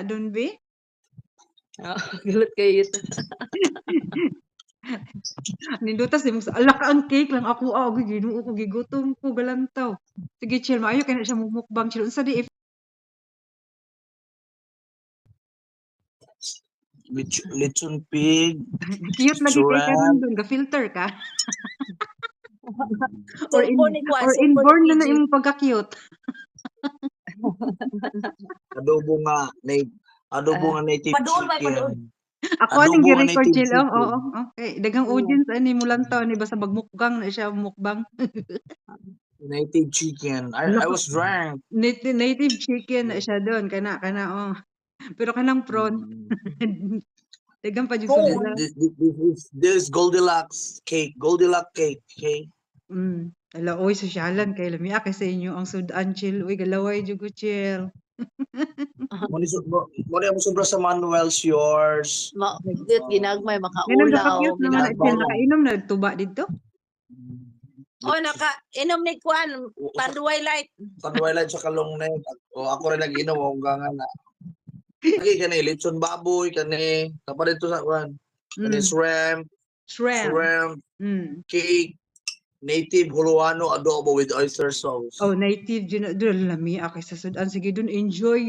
dun be. Gulat kayo ito. Nindutas di mo sa ala ka ang cake lang ako og Ginoo ko gigutom ko galantaw. Sige chill maayo kay na siya mumukbang chill unsa di if Lechon pig, cute lagi kay karon shrimp. dun ga-filter ka Sulpon ni Kwan, or sulpon inborn ni na na PG. imong pagka-cute. Adobo nga native Padoon ba, padoon? chicken. Ako aning Adobo nga gi-record native chill oo chicken. okay daghang audience ani mo lantaw ni basta magmukbang na siya mukbang. Native chicken. I was drunk. Native chicken na siya doon kana oh. Pero kanang prawn daghang pa jud Prawn. sila. This Goldilocks cake. Goldilocks cake. Okay. Ala oy sosyalan kay lami kay sa inyo ang sudan chill uy galaway jud ko chill. Mo mo sobra sa Manuel's yours. Dit ginagmay Ganun makaulaw. ka-cute naman na chill nakainom na tuba dito. Oh, naka-inom ni Kwan, Panduay Light. Twilight sa kalong na yun. O ako rin nag-inom o hanggang na. Lagi kani lechon baboy kani kapalit to sa kwan. Kani shrimp, cake, native Huluano adobo with oyster sauce. Oh, native dun lami kay sa sudan sige dun enjoy